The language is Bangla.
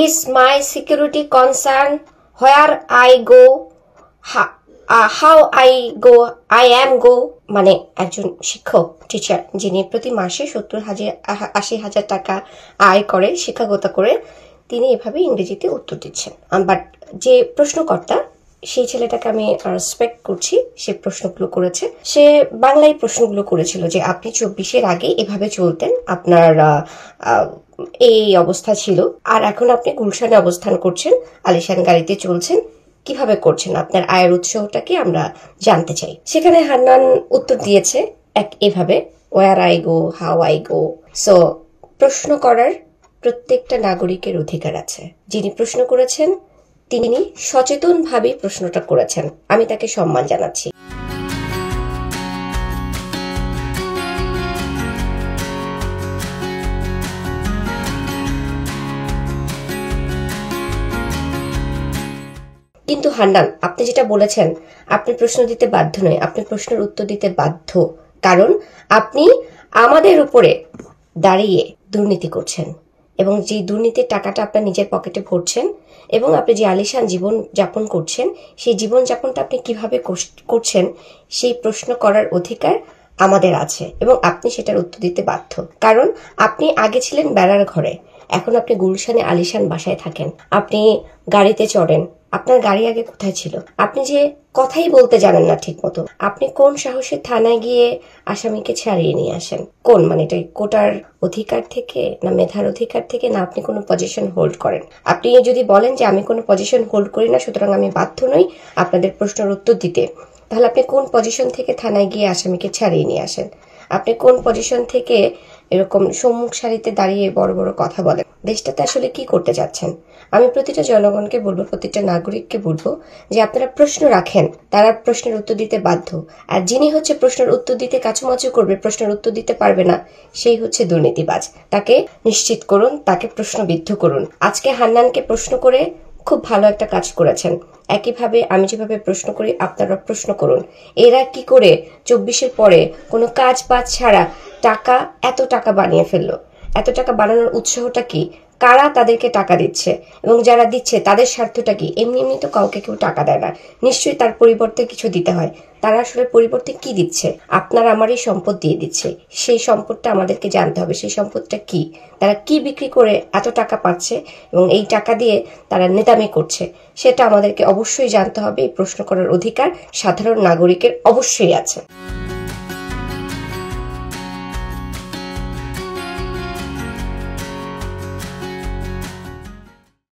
is my security concern where I go, how I am go। মানে একজন শিক্ষক টিচার যিনি প্রতি মাসে 70,000-80,000 টাকা আয় করে শিক্ষকতা করে, তিনি এভাবে ইংরেজিতে উত্তর দিচ্ছেন। বাট যে প্রশ্নকর্তা, সেই ছেলেটাকে আমি রেসপেক্ট করছি, সে প্রশ্নগুলো করেছে, সে বাংলায় প্রশ্নগুলো করেছিল যে আপনি 24-এর আগে এভাবে চলতেন, আপনার এই অবস্থা ছিল, আর এখন আপনি গুলশানে অবস্থান করছেন, আলিশান গাড়িতে চলছেন, কিভাবে করছেন, আপনার আয়ের উৎসটা কি আমরা জানতে চাই। সেখানে হান্নান উত্তর দিয়েছে এভাবে, where I go, how I go. So প্রশ্ন করার প্রত্যেকটা নাগরিকের অধিকার আছে। যিনি প্রশ্ন করেছেন তিনি সচেতনভাবে প্রশ্নটা করেছেন, আমি তাকে সম্মান জানাচ্ছি। কিন্তু হান্নান, আপনি যেটা বলেছেন, আপনি প্রশ্ন দিতে বাধ্য নয়, আপনি প্রশ্নের উত্তর দিতে বাধ্য, কারণ আপনি আমাদের উপরে দাঁড়িয়ে দুর্নীতি করছেন, এবং যে দুর্নীতির টাকাটা আপনার নিজের পকেটে ভরছেন, এবং আপনি যে আলিশান জীবন যাপন করছেন, সেই জীবন যাপনটা আপনি কিভাবে করছেন সেই প্রশ্ন করার অধিকার আমাদের আছে, এবং আপনি সেটার উত্তর দিতে বাধ্য। কারণ আপনি আগে ছিলেন বেড়ার ঘরে, এখন আপনি গুলশানে আলিশান বাসায় থাকেন, আপনি গাড়িতে চড়েন। আপনার গাড়ি আগে কোথায় ছিল? আপনি যে কথাই বলতে জানেন না ঠিক মতো, আপনি কোন সাহসে থানায় গিয়ে আসামিকে ছাড়িয়ে নিয়ে আসেন? কোন, মানে এটা কোটার অধিকার থেকে, না মেধার অধিকার থেকে, না আপনি কোনো পজিশন হোল্ড করেন? আপনি যদি বলেন যে আমি কোনো পজিশন হোল্ড করি না, সুতরাং আমি বাধ্য নই আপনাদের প্রশ্নের উত্তর দিতে, তাহলে আপনি কোন পজিশন থেকে থানায় গিয়ে আসামিকে ছাড়িয়ে নিয়ে আসেন? আপনি কোন পজিশন থেকে এরকম সম্মুখ সারিতে দাঁড়িয়ে বড় বড় কথা বলেন? দেশটাতে আসলে কি করতে যাচ্ছেন? আমি প্রতিটা জনগণকে বলবো, প্রতিটা নাগরিককে বলবো যে আপনারা প্রশ্ন রাখেন, তারা প্রশ্নের উত্তর দিতে বাধ্য। আর যিনি হচ্ছে প্রশ্নের উত্তর দিতে কাচুমাচু করবে, প্রশ্নের উত্তর দিতে পারবে না, সেই হচ্ছে দুর্নীতিবাজ। তাকে নিশ্চিত করুন, তাকে প্রশ্নবিদ্ধ করুন। আজকে হান্নানকে প্রশ্ন করে খুব ভালো একটা কাজ করেছেন। একইভাবে আমি যেভাবে প্রশ্ন করি, আপনারা প্রশ্ন করুন। এরা কি করে 24-এর পরে কোনো কাজ বাজ ছাড়া এত টাকা বানিয়ে ফেললো? এত টাকা বানানোর উৎসাহটা কি? কারা তাদেরকে টাকা দিচ্ছে, এবং যারা দিচ্ছে তাদের স্বার্থটা কি? এমনি এমনি তো কাউকে কেউ টাকা দেয় না, নিশ্চয়ই তার পরিবর্তে কিছু দিতে হয়। তারা আসলে পরিবর্তে কি দিচ্ছে? আপনার আমার এই সম্পদ দিয়ে দিচ্ছে, সেই সম্পদটা আমাদেরকে জানতে হবে, সেই সম্পদটা কি, তারা কি বিক্রি করে এত টাকা পাচ্ছে, এবং এই টাকা দিয়ে তারা নেতামি করছে, সেটা আমাদেরকে অবশ্যই জানতে হবে। এই প্রশ্ন করার অধিকার সাধারণ নাগরিকের অবশ্যই আছে।